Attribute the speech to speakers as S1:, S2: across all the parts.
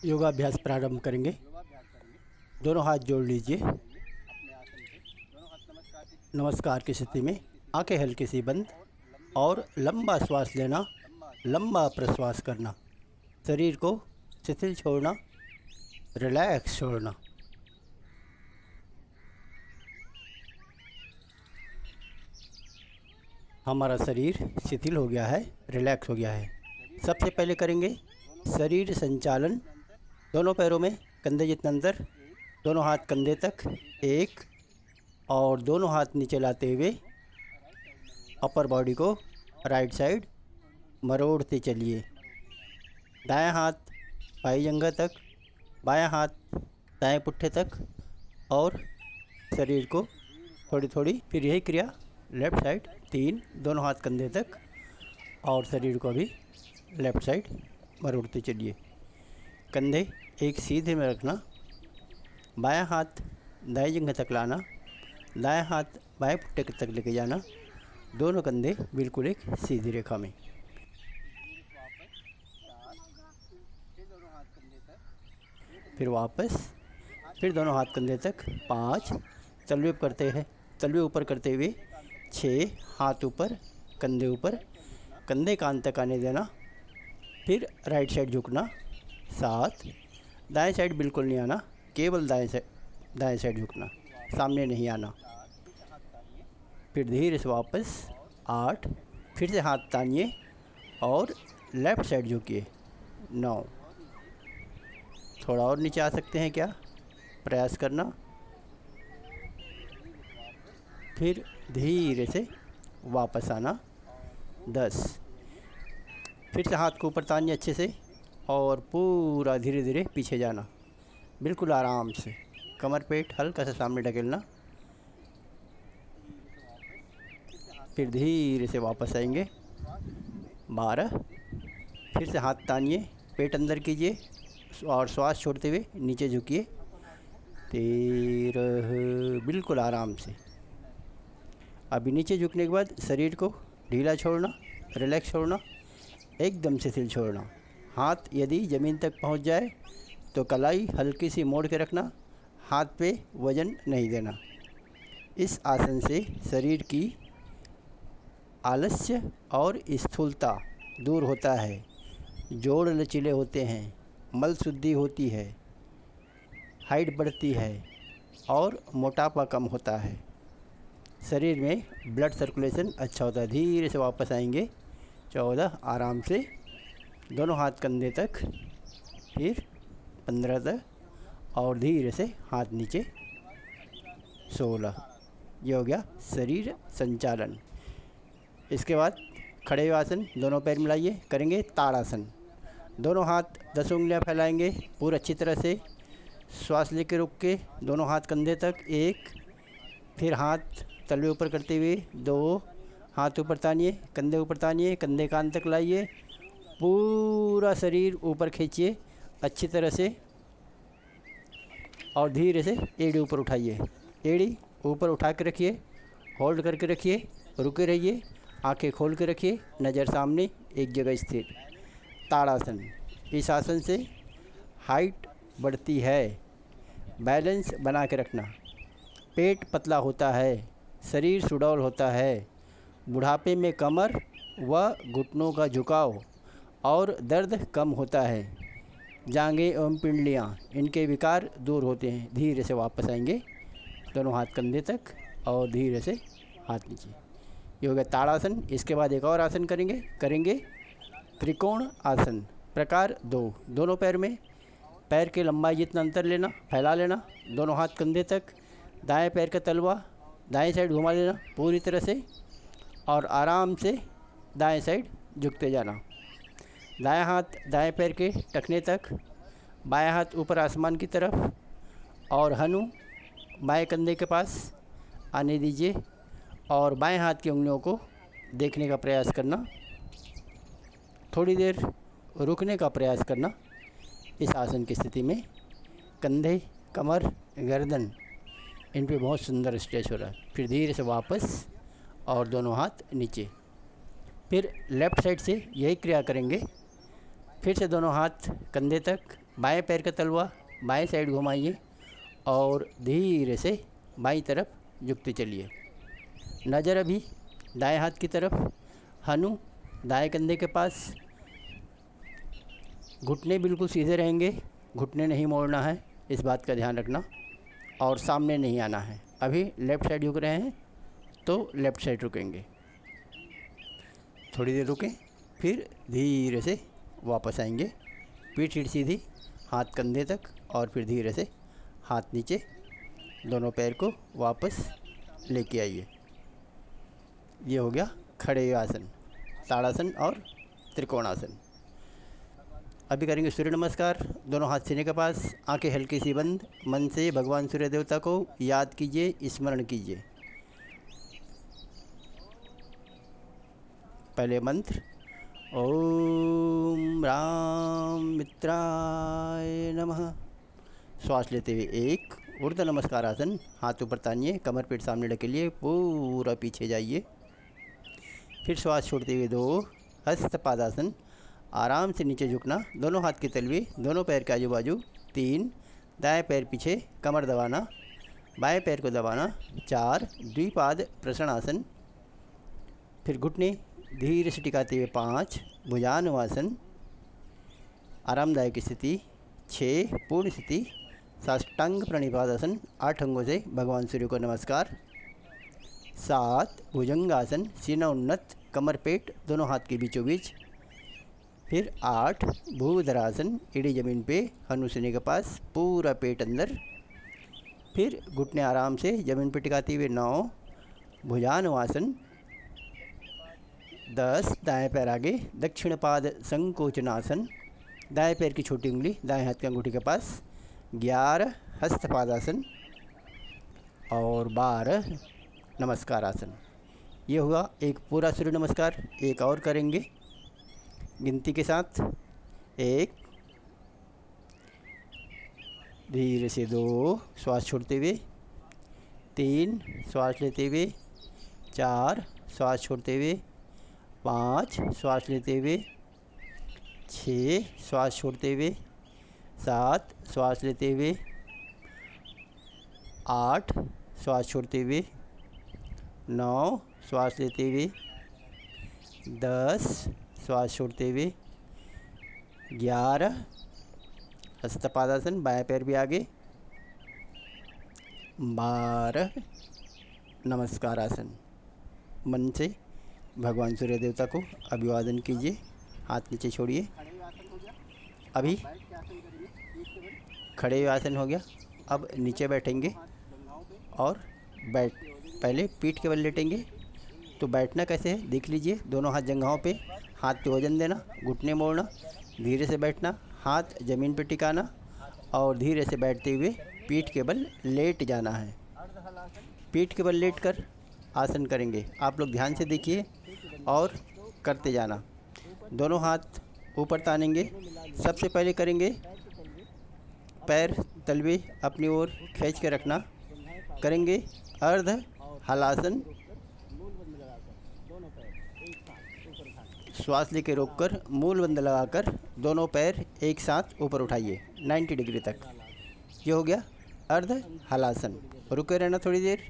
S1: योगाभ्यास प्रारंभ करेंगे। दोनों हाथ जोड़ लीजिए। नमस्कार की स्थिति में आंखें हल्की सी बंद और लंबा श्वास लेना, लंबा प्रश्वास करना। शरीर को शिथिल छोड़ना, रिलैक्स छोड़ना। हमारा शरीर शिथिल हो गया है, रिलैक्स हो गया है। सबसे पहले करेंगे शरीर संचालन। दोनों पैरों में कंधे जितना अंतर, दोनों हाथ कंधे तक, एक और दोनों हाथ नीचे लाते हुए अपर बॉडी को राइट साइड मरोड़ते चलिए। दायां हाथ पाई जंघा तक, बायां हाथ दाएं पुट्ठे तक और शरीर को थोड़ी थोड़ी। फिर यही क्रिया लेफ़्ट साइड 3, दोनों हाथ कंधे तक और शरीर को भी लेफ़्ट साइड मरोड़ते चलिए। कंधे एक सीधे में रखना, बायां हाथ दाएं जंघा तक लाना, दायां हाथ बाएं पुट्ठे तक लेके जाना, दोनों कंधे बिल्कुल एक सीधी रेखा में। फिर वापस, फिर दोनों हाथ कंधे तक 5, तलवे करते हैं, तलवे ऊपर करते हुए 6, हाथ ऊपर कंधे ऊपर, कंधे कान तक आने देना। फिर राइट साइड झुकना 7, दाएं साइड बिल्कुल नहीं आना, केवल दाएं साइड झुकना, सामने नहीं आना। फिर धीरे से वापस 8, फिर से हाथ तानिए और लेफ़्ट साइड झुकिए 9। थोड़ा और नीचे आ सकते हैं क्या, प्रयास करना। फिर धीरे से वापस आना 10। फिर से हाथ को ऊपर तानिए अच्छे से और पूरा धीरे धीरे पीछे जाना, बिल्कुल आराम से। कमर पेट हल्का सा सामने ढकेलना। फिर धीरे से वापस आएंगे 12। फिर से हाथ तानिए, पेट अंदर कीजिए और श्वास छोड़ते हुए नीचे झुकिए 13, बिल्कुल आराम से। अभी नीचे झुकने के बाद शरीर को ढीला छोड़ना, रिलैक्स छोड़ना, एकदम शिथिल छोड़ना। हाथ यदि ज़मीन तक पहुंच जाए तो कलाई हल्की सी मोड़ के रखना, हाथ पे वज़न नहीं देना। इस आसन से शरीर की आलस्य और स्थूलता दूर होता है, जोड़ लचीले होते हैं, मल शुद्धि होती है, हाइट बढ़ती है और मोटापा कम होता है। शरीर में ब्लड सर्कुलेशन अच्छा होता है। धीरे से वापस आएंगे 14, आराम से, दोनों हाथ कंधे तक, फिर 15 तक और धीरे से हाथ नीचे 16। ये हो गया शरीर संचालन। इसके बाद खड़े हुए आसन, दोनों पैर मिलाइए, करेंगे ताड़ासन। दोनों हाथ 10 उंगलियां फैलाएंगे पूरा अच्छी तरह से। श्वास लेके रुक के दोनों हाथ कंधे तक 1, फिर हाथ तलवे ऊपर करते हुए 2, हाथ ऊपर तानिए, कंधे ऊपर तानिए, कंधे कान तक लाइए, पूरा शरीर ऊपर खींचिए अच्छी तरह से और धीरे से एड़ी ऊपर उठाइए। एड़ी ऊपर उठा के रखिए, होल्ड करके रखिए, रुके रहिए, आंखें खोल के रखिए, नज़र सामने, एक जगह स्थिर। ताड़ासन। इस आसन से हाइट बढ़ती है, बैलेंस बना के रखना, पेट पतला होता है, शरीर सुडौल होता है, बुढ़ापे में कमर व घुटनों का झुकाव और दर्द कम होता है, जांघें एवं पिंडलियाँ इनके विकार दूर होते हैं। धीरे से वापस आएंगे, दोनों हाथ कंधे तक और धीरे से हाथ नीचे। ये हो गया ताड़ासन। इसके बाद एक और आसन करेंगे त्रिकोण आसन। प्रकार 2, दोनों पैर में पैर के लंबाई जितना अंतर लेना, फैला लेना, दोनों हाथ कंधे तक, दाएं पैर का तलवा दाएं साइड घुमा लेना पूरी तरह से और आराम से दाएं साइड झुकते जाना। दायां हाथ दाएं पैर के टखने तक, बायां हाथ ऊपर आसमान की तरफ और हनु बाएं कंधे के पास आने दीजिए और बाएं हाथ की उंगलियों को देखने का प्रयास करना। थोड़ी देर रुकने का प्रयास करना। इस आसन की स्थिति में कंधे, कमर, गर्दन इन पे बहुत सुंदर स्ट्रेच हो रहा है। फिर धीरे से वापस और दोनों हाथ नीचे। फिर लेफ़्ट साइड से यही क्रिया करेंगे। फिर से दोनों हाथ कंधे तक, बाएं पैर का तलवा बाएं साइड घुमाइए और धीरे से बाईं तरफ झुकते चलिए। नज़र अभी दाएं हाथ की तरफ, हनु दाएं कंधे के पास। घुटने बिल्कुल सीधे रहेंगे, घुटने नहीं मोड़ना है, इस बात का ध्यान रखना, और सामने नहीं आना है। अभी लेफ़्ट साइड झुक रहे हैं तो लेफ़्ट साइड रुकेंगे, थोड़ी देर रुकें, फिर धीरे से वापस आएंगे। पीठ सीधी, हाथ कंधे तक, और फिर धीरे से हाथ नीचे, दोनों पैर को वापस लेके आइए। ये हो गया खड़े आसन, ताड़ासन और त्रिकोणासन। अभी करेंगे सूर्य नमस्कार। दोनों हाथ सीने के पास, आंखें हल्की सी बंद। मन से भगवान सूर्य देवता को याद कीजिए, स्मरण कीजिए। पहले मंत्र ओम राम मित्राय नमः। श्वास लेते हुए एक ऊर्ध्व नमस्कार आसन, हाथ ऊपर तानिए, कमर पीठ सामने ढकेलिए, पूरा पीछे जाइए। फिर श्वास छोड़ते हुए दो हस्तपादासन, आराम से नीचे झुकना, दोनों हाथ के तलवे दोनों पैर के आजू बाजू। 3 दाएं पैर पीछे, कमर दबाना, बाएं पैर को दबाना। 4 द्विपाद प्रसणासन, फिर घुटने धीरे से टिकाते हुए। 5 भुजानुवासन, आरामदायक स्थिति। 6 पूर्ण स्थिति, साष्टांग प्रणिपादासन, 8 अंगों से भगवान सूर्य को नमस्कार। 7 भुजंगासन, सीना उन्नत, कमर पेट दोनों हाथ के बीचों बीच। फिर 8 भूधरासन, एड़ी ज़मीन पे, हनु सीने के पास, पूरा पेट अंदर। फिर घुटने आराम से ज़मीन पे टिकाते हुए। 9 भुजानुवासन। 10 दाएं पैर आगे, दक्षिण पाद संकोचनासन, दाएं पैर की छोटी उंगली दाएं हाथ की अंगूठी के पास। 11 हस्तपादासन और 12 नमस्कार आसन। ये हुआ एक पूरा सूर्य नमस्कार। एक और करेंगे गिनती के साथ। 1, धीरे से 2 श्वास छोड़ते हुए। 3 श्वास लेते हुए। 4 श्वास छोड़ते हुए। 5 श्वास लेते हुए। 6 श्वास छोड़ते हुए। 7 श्वास लेते हुए। 8 श्वास छोड़ते हुए। 9 श्वास लेते हुए। 10 श्वास छोड़ते हुए। 11 हस्तपादासन, बाएं पैर भी आगे। 12 नमस्कार आसन। मन से भगवान सूर्य देवता को अभिवादन कीजिए, हाथ नीचे छोड़िए। अभी खड़े आसन हो गया। अब नीचे बैठेंगे और पहले पीठ के बल लेटेंगे। तो बैठना कैसे है देख लीजिए। दोनों हाथ जंघाओं पे, हाथ पे वजन देना, घुटने मोड़ना, धीरे से बैठना, हाथ ज़मीन पे टिकाना और धीरे से बैठते हुए पीठ के बल लेट जाना है। पीठ के बल लेटकर आसन करेंगे। आप लोग ध्यान से देखिए और करते जाना। दोनों हाथ ऊपर तानेंगे। सबसे पहले करेंगे पैर तलवे अपनी ओर खींच के रखना। करेंगे अर्ध हलासन, श्वास लेके रोककर मूल बंद लगाकर दोनों पैर एक साथ ऊपर उठाइए 90 डिग्री तक। ये हो गया अर्ध हलासन। रुके रहना थोड़ी देर।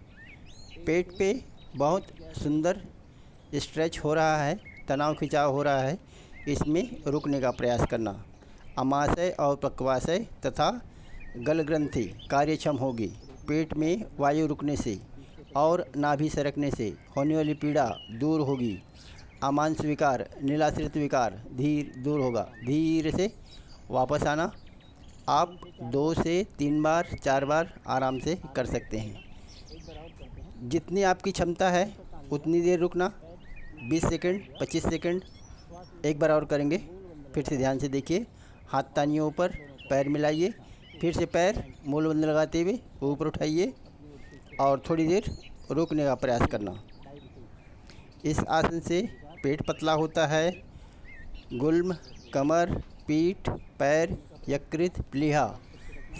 S1: पेट पे बहुत सुंदर स्ट्रेच हो रहा है, तनाव खिंचाव हो रहा है, इसमें रुकने का प्रयास करना। अमाशय और पक्वाशय तथा गल ग्रंथि कार्यक्षम होगी। पेट में वायु रुकने से और नाभि सरकने से होने वाली पीड़ा दूर होगी। अमांस विकार, नीलाश्रित विकार दूर होगा। धीरे से वापस आना। आप 2 से 3 बार 4 बार आराम से कर सकते हैं। जितनी आपकी क्षमता है उतनी देर रुकना, 20 सेकंड 25 सेकंड। एक बार और करेंगे। फिर से ध्यान से देखिए। हाथ तानिए ऊपर, पैर मिलाइए, फिर से पैर मूलबंध लगाते हुए ऊपर उठाइए और थोड़ी देर रुकने का प्रयास करना। इस आसन से पेट पतला होता है, गुल्म, कमर, पीठ, पैर, यकृत, प्लीहा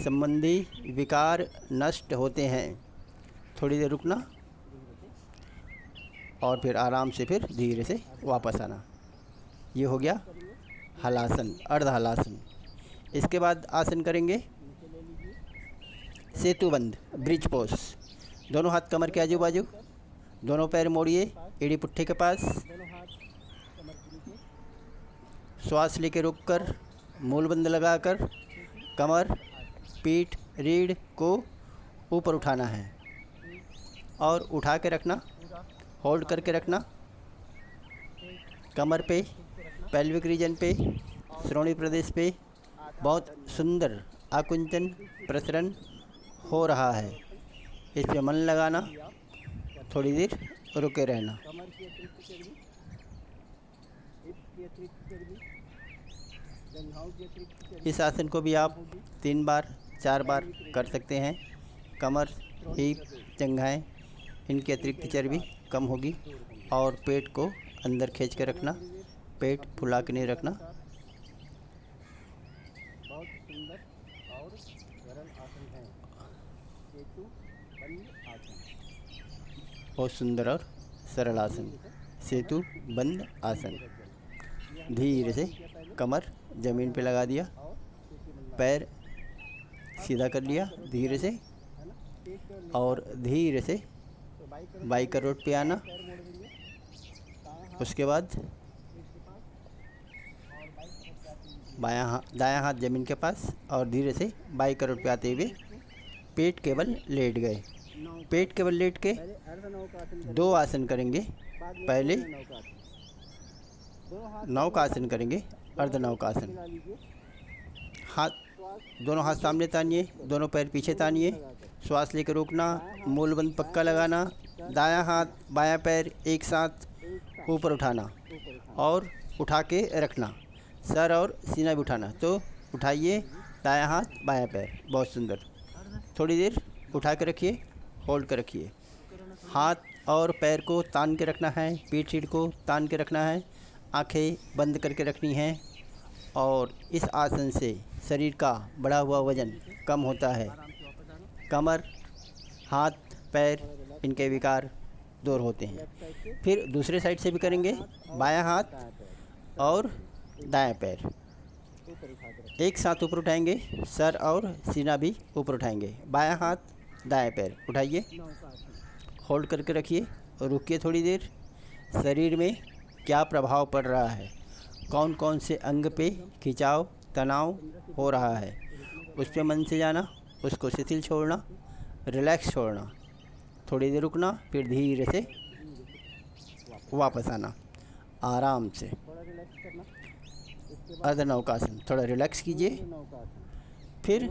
S1: संबंधी विकार नष्ट होते हैं। थोड़ी देर रुकना और फिर आराम से फिर धीरे से वापस आना। ये हो गया हलासन, अर्ध हलासन। इसके बाद आसन करेंगे सेतु बंद ब्रिज पोज। दोनों हाथ कमर के आजू बाजू, दोनों पैर मोड़िए एड़ी पुट्ठे के पास। श्वास लेके रोक कर मूल बंद लगाकर कमर, पीठ, रीढ़ को ऊपर उठाना है और उठा के रखना, होल्ड करके रखना। कमर पे, पेल्विक रीजन पे, श्रोणी प्रदेश पे बहुत सुंदर आकुंचन प्रसरण हो रहा है। इस पे मन लगाना, थोड़ी देर रुके रहना। इस आसन को भी आप 3 बार 4 बार कर सकते हैं। कमर, हीप, जंघाएं, इनकी अतिरिक्त चर्बी कम होगी और पेट को अंदर खींच के रखना, पेट फुला के नहीं रखना। बहुत सुंदर और सरल आसन है सेतु बंद आसन। बहुत सुंदर और सरल आसन सेतु बंद आसन। धीरे से कमर ज़मीन पे लगा दिया, पैर सीधा कर लिया धीरे से और धीरे से बाई करोट पे आना। उसके बाद दायां हाथ ज़मीन के पास और धीरे से बाई करोट पे आते हुए पेट केवल लेट गए। पेट केवल लेट के 2 आसन करेंगे। पहले नौकासन करेंगे, अर्ध नौकासन। दोनों हाथ सामने तानिए, दोनों पैर पीछे तानिए। श्वास लेकर रोकना, मूल बंद पक्का लगाना। दायां हाथ बायां पैर एक साथ ऊपर उठाना और उठा के रखना। सर और सीना भी उठाना। तो उठाइए दायां हाथ बायां पैर, बहुत सुंदर। थोड़ी देर उठा के रखिए, होल्ड कर रखिए। हाथ और पैर को तान के रखना है, पीठ रीढ़ को तान के रखना है, आंखें बंद करके रखनी है। और इस आसन से शरीर का बढ़ा हुआ वज़न कम होता है। कमर, हाथ, पैर, इनके विकार दूर होते हैं। फिर दूसरे साइड से भी करेंगे। बायां हाथ और दायां पैर एक साथ ऊपर उठाएंगे, सर और सीना भी ऊपर उठाएंगे। बायां हाथ, दायां पैर उठाइए, होल्ड करके रखिए और रुकिए थोड़ी देर। शरीर में क्या प्रभाव पड़ रहा है, कौन कौन से अंग पे खिंचाव, तनाव हो रहा है, उस पे मन से जाना, उसको शिथिल छोड़ना, रिलैक्स छोड़ना। थोड़ी देर रुकना, फिर धीरे से वापस आना आराम से। अर्ध नौकासन, थोड़ा रिलैक्स कीजिए। फिर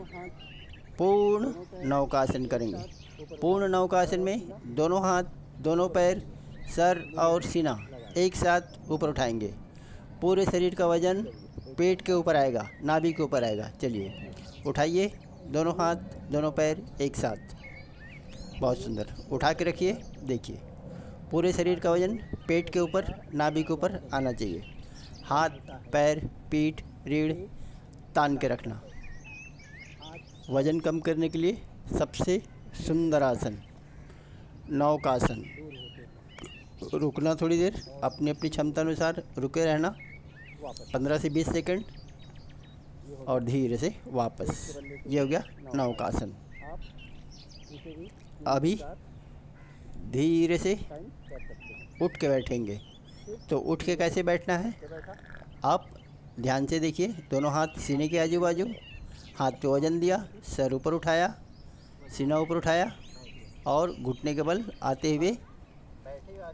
S1: पूर्ण नौकासन करेंगे। पूर्ण नौकासन में दोनों हाथ, दोनों पैर, सर और सीना एक साथ ऊपर उठाएंगे। पूरे शरीर का वज़न पेट के ऊपर आएगा, नाभि के ऊपर आएगा। चलिए उठाइए, दोनों हाथ, दोनों पैर एक साथ, बहुत सुंदर। उठा के रखिए, देखिए पूरे शरीर का वज़न पेट के ऊपर, नाभि के ऊपर आना चाहिए। हाथ, पैर, पीठ, रीढ़ तान के रखना। वज़न कम करने के लिए सबसे सुंदर आसन नौकासन। रुकना थोड़ी देर, अपनी अपनी क्षमता अनुसार रुके रहना 15 से 20 सेकंड और धीरे से वापस। ये हो गया नौकासन। अभी धीरे से उठ के बैठेंगे। तो उठ के कैसे बैठना है, आप ध्यान से देखिए। दोनों हाथ सीने के आजू बाजू, हाथ पे वजन दिया, सर ऊपर उठाया, सीना ऊपर उठाया और घुटने के बल आते हुए,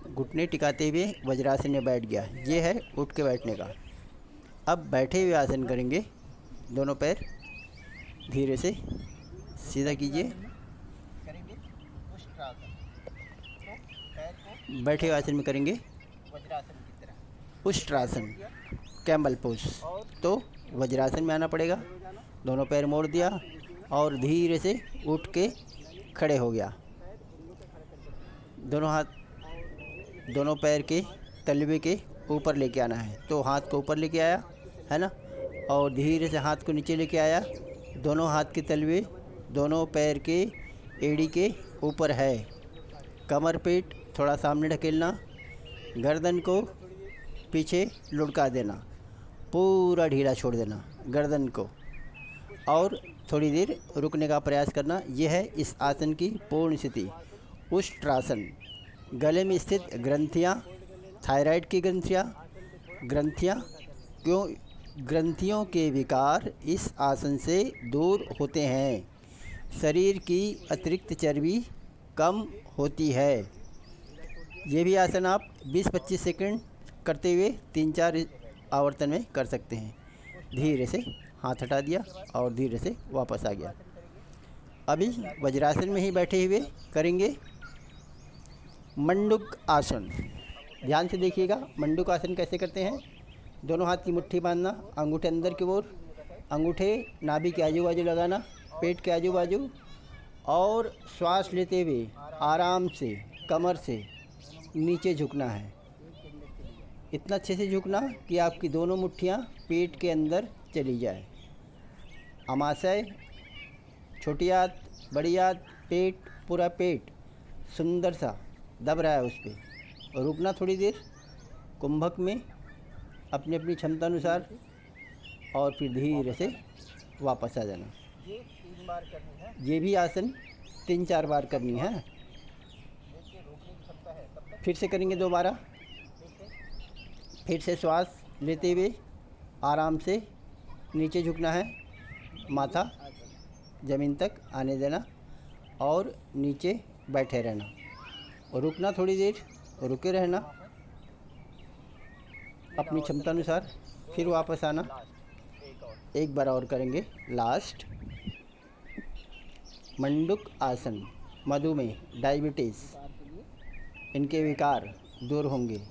S1: घुटने टिकाते हुए वज्रासन में बैठ गया। ये है उठ के बैठने का। अब बैठे हुए आसन करेंगे। दोनों पैर धीरे से सीधा कीजिए। बैठे हुए आसन में करेंगे उष्ट्रासन, कैमल पोज। तो वज्रासन में आना पड़ेगा। दोनों पैर मोड़ दिया और धीरे से उठ के खड़े हो गया। दोनों हाथ, दोनों पैर के तलवे के ऊपर लेके आना है। तो हाथ को ऊपर लेके आया है ना, और धीरे से हाथ को नीचे लेके आया। दोनों हाथ के तलवे दोनों पैर के एड़ी के ऊपर है। कमर पेट थोड़ा सामने ढकेलना, गर्दन को पीछे लुढ़का देना, पूरा ढीला छोड़ देना गर्दन को। और थोड़ी देर रुकने का प्रयास करना। यह है इस आसन की पूर्ण स्थिति। उष्ट्रासन। गले में स्थित ग्रंथियाँ, थायराइड की ग्रंथियाँ क्यों ग्रंथियों के विकार इस आसन से दूर होते हैं। शरीर की अतिरिक्त चर्बी कम होती है। ये भी आसन आप 20-25 सेकंड करते हुए 3-4 आवर्तन में कर सकते हैं। धीरे से हाथ हटा दिया और धीरे से वापस आ गया। अभी वज्रासन में ही बैठे हुए करेंगे मंडूक आसन। ध्यान से देखिएगा मंडूक आसन कैसे करते हैं। दोनों हाथ की मुट्ठी बांधना, अंगूठे अंदर की ओर, अंगूठे नाभि के आजू बाजू लगाना, पेट के आजू बाजू, और श्वास लेते हुए आराम से कमर से नीचे झुकना है। इतना अच्छे से झुकना कि आपकी दोनों मुट्ठियाँ पेट के अंदर चली जाए। अमाशय, छोटी हाथ, बड़ी हाथ, पेट, पूरा पेट सुंदर सा दब रहा है उस पर। और रुकना थोड़ी देर कुंभक में अपनी अपनी क्षमता अनुसार, और फिर धीरे से वापस आ जाना।
S2: ये 3 बार करनी है।
S1: ये भी आसन 3-4 बार करनी है।
S2: देखिए रोकने की क्षमता है तब तक।
S1: फिर से करेंगे दोबारा। फिर से श्वास लेते हुए आराम से नीचे झुकना है, माथा ज़मीन तक आने देना और नीचे बैठे रहना और रुकना थोड़ी देर, रुके रहना अपनी क्षमता अनुसार। फिर वापस आना। एक बार और करेंगे लास्ट। मंडूक आसन। मधुमेह, डायबिटीज़, इनके विकार दूर होंगे।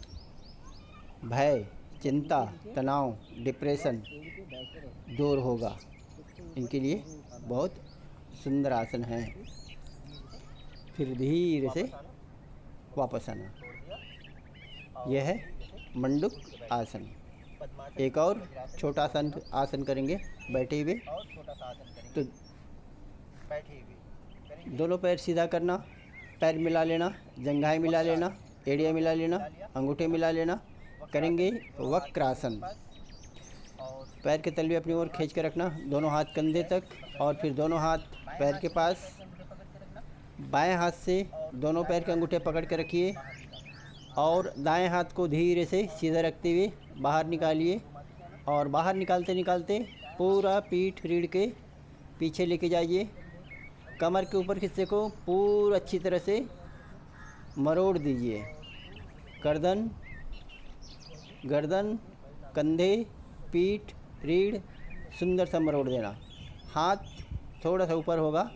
S1: भय, चिंता, तनाव, डिप्रेशन दूर होगा। इनके लिए बहुत सुंदर आसन है। फिर धीरे से वापस आना। यह है मंडूक आसन। एक और छोटा आसन करेंगे बैठे हुए। तो दोनों पैर सीधा करना, पैर मिला लेना, जंघाएं मिला लेना, एड़ियाँ मिला लेना, अंगूठे मिला लेना। करेंगे वक्रासन। पैर के तलवे अपनी ओर खींच कर रखना, दोनों हाथ कंधे तक, और फिर दोनों हाथ पैर के पास। बाएं हाथ से दोनों पैर के अंगूठे पकड़ कर रखिए और दाएं हाथ को धीरे से सीधा रखते हुए बाहर निकालिए। और बाहर निकालते निकालते पूरा पीठ रीढ़ के पीछे लेके जाइए। कमर के ऊपर हिस्से को पूरा अच्छी तरह से मरोड़ दीजिए। गर्दन, कंधे, पीठ, रीढ़ सुंदर सा मरोड़ देना। हाथ थोड़ा सा ऊपर होगा,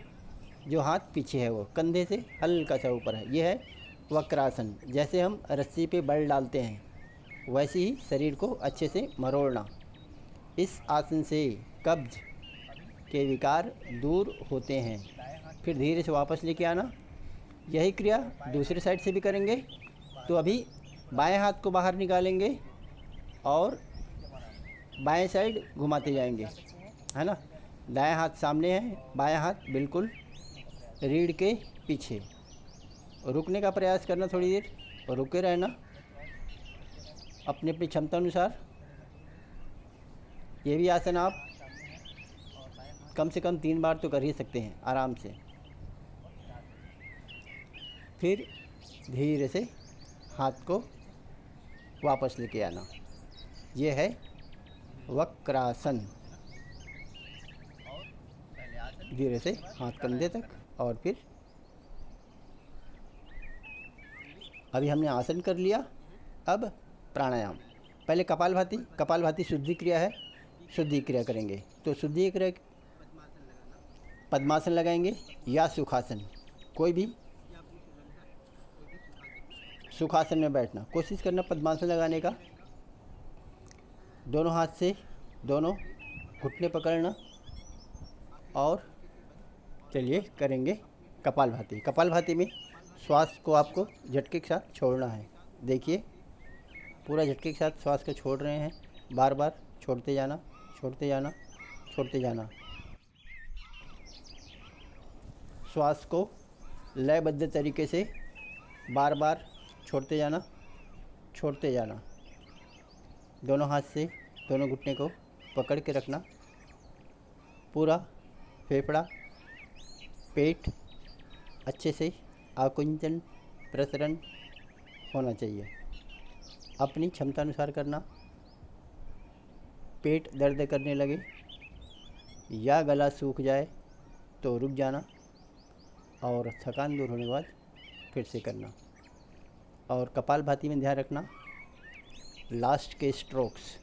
S1: जो हाथ पीछे है वो कंधे से हल्का सा ऊपर है। यह है वक्रासन। जैसे हम रस्सी पे बल डालते हैं वैसे ही शरीर को अच्छे से मरोड़ना। इस आसन से कब्ज के विकार दूर होते हैं। फिर धीरे से वापस लेके आना। यही क्रिया दूसरी साइड से भी करेंगे। तो अभी बाएं हाथ को बाहर निकालेंगे और बाएं साइड घुमाते जाएंगे, है ना। दायां हाथ सामने है, बायां हाथ बिल्कुल रीढ़ के पीछे। रुकने का प्रयास करना थोड़ी देर और रुके रहना अपनी अपनी क्षमता अनुसार। ये भी आसन आप कम से कम 3 बार तो कर ही सकते हैं आराम से। फिर धीरे से हाथ को वापस लेके आना। ये है वक्रासन। धीरे से हाथ कंधे तक, और फिर अभी हमने आसन कर लिया। अब प्राणायाम। पहले कपालभाति शुद्धि क्रिया है, शुद्धि क्रिया करेंगे। तो शुद्धि क्रिया पद्मासन लगाएंगे या सुखासन, कोई भी सुखासन में बैठना। कोशिश करना पद्मासन लगाने का। दोनों हाथ से दोनों घुटने पकड़ना और चलिए करेंगे कपालभाति में श्वास को आपको झटके के साथ छोड़ना है। देखिए पूरा झटके के साथ श्वास को छोड़ रहे हैं, बार बार छोड़ते जाना, छोड़ते जाना, छोड़ते जाना। श्वास को लयबद्ध तरीके से बार बार छोड़ते जाना, छोड़ते जाना। दोनों हाथ से दोनों घुटने को पकड़ के रखना। पूरा फेफड़ा, पेट अच्छे से आकुंचन प्रसरण होना चाहिए। अपनी क्षमता अनुसार करना। पेट दर्द करने लगे या गला सूख जाए तो रुक जाना और थकान दूर होने के बाद फिर से करना। और कपालभाति में ध्यान रखना, लास्ट के स्ट्रोक्स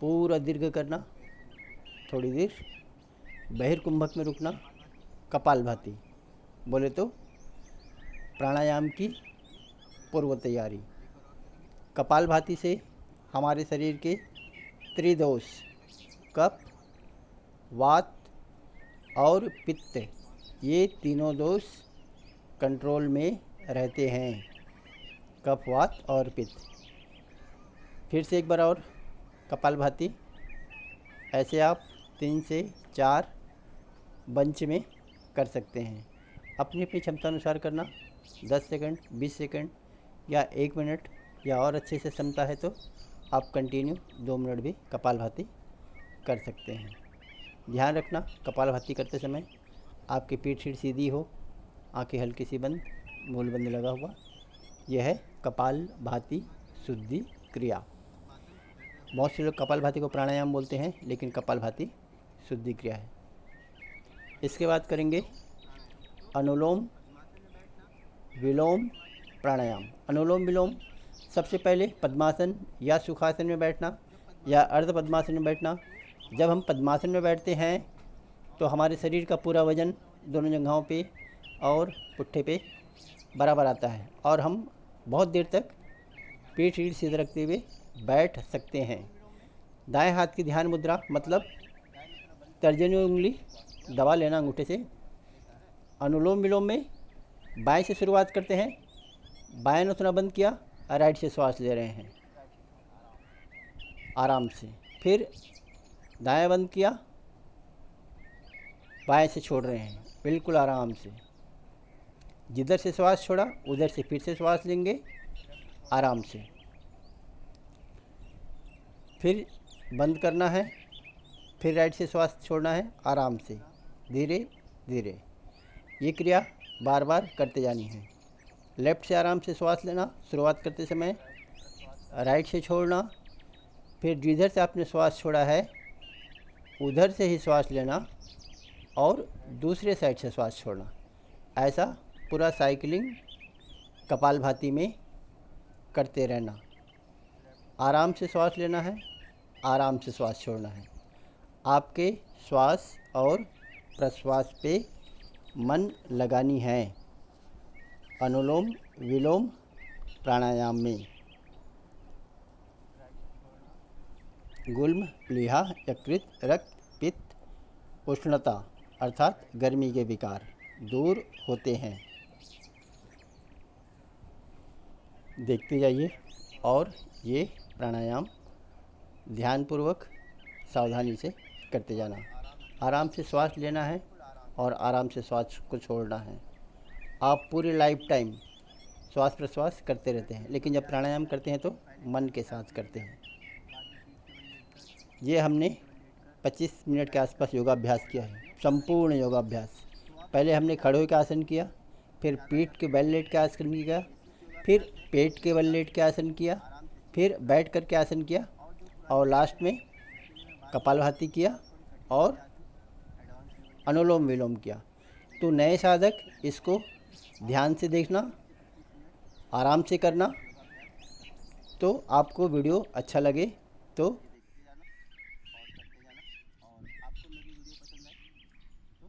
S1: पूरा दीर्घ करना, थोड़ी देर बहिर्कुंभक में रुकना। कपालभाति बोले तो प्राणायाम की पूर्व तैयारी। कपालभाति से हमारे शरीर के त्रिदोष कफ, वात और पित्त, ये तीनों दोष कंट्रोल में रहते हैं। कफ, वात और पित्त। फिर से एक बार और कपालभाति। ऐसे आप 3 से 4 बंच में कर सकते हैं। अपनी अपनी क्षमता अनुसार करना। 10 सेकंड, 20 सेकंड या 1 मिनट, या और अच्छे से क्षमता है तो आप कंटिन्यू 2 मिनट भी कपालभाति कर सकते हैं। ध्यान रखना, कपालभाति करते समय आपकी पीठ सीट सीधी हो, आंखें हल्की सी बंद, मूल बंद लगा हुआ। यह है कपालभाति शुद्धि क्रिया। बहुत से लोग कपालभाति को प्राणायाम बोलते हैं, लेकिन कपालभाति शुद्धि क्रिया है। इसके बाद करेंगे अनुलोम विलोम प्राणायाम। अनुलोम विलोम सबसे पहले पद्मासन या सुखासन में बैठना या अर्ध पद्मासन में बैठना। जब हम पद्मासन में बैठते हैं तो हमारे शरीर का पूरा वजन दोनों जगहों पे और पुट्ठे पे बराबर आता है और हम बहुत देर तक पीठ रीढ़ सीधे रखते हुए बैठ सकते हैं। दाएं हाथ की ध्यान मुद्रा मतलब तर्जनी उंगली दबा लेना अंगूठे से। अनुलोम विलोम में बाएं से शुरुआत करते हैं, बाएं नथुना बंद किया, राइट से श्वास ले रहे हैं आराम से। फिर दाएं बंद किया, बाएं से छोड़ रहे हैं बिल्कुल आराम से। जिधर से श्वास छोड़ा उधर से फिर से श्वास लेंगे आराम से। फिर बंद करना है, फिर राइट से श्वास छोड़ना है आराम से, धीरे धीरे। ये क्रिया बार बार करते जानी है। लेफ़्ट से आराम से श्वास लेना शुरुआत करते समय, राइट से छोड़ना, फिर जिधर से आपने श्वास छोड़ा है उधर से ही श्वास लेना और दूसरे साइड से श्वास छोड़ना। ऐसा पूरा साइकिलिंग कपालभाति में करते रहना। आराम से श्वास लेना है, आराम से श्वास छोड़ना है। आपके श्वास और प्रश्वास पे मन लगानी है अनुलोम विलोम प्राणायाम में। गुल्म, प्लीहा, यकृत, रक्त, पित्त, उष्णता अर्थात गर्मी के विकार दूर होते हैं। देखते जाइए और ये प्राणायाम ध्यानपूर्वक सावधानी से करते जाना। आराम से श्वास लेना है और आराम से श्वास को छोड़ना है। आप पूरी लाइफ टाइम श्वास प्रश्वास करते रहते हैं, लेकिन जब प्राणायाम करते हैं तो मन के साथ करते हैं। ये हमने 25 मिनट के आसपास योगाभ्यास किया है, संपूर्ण योगाभ्यास। पहले हमने खड़े होकर आसन किया, फिर पीठ के बल लेट के आसन किया, फिर पेट के बल लेट के आसन किया, फिर बैठ कर के आसन किया और लास्ट में कपालभाति किया और अनुलोम विलोम किया। तो नए साधक इसको ध्यान से देखना, आराम से करना। तो आपको वीडियो अच्छा लगे तो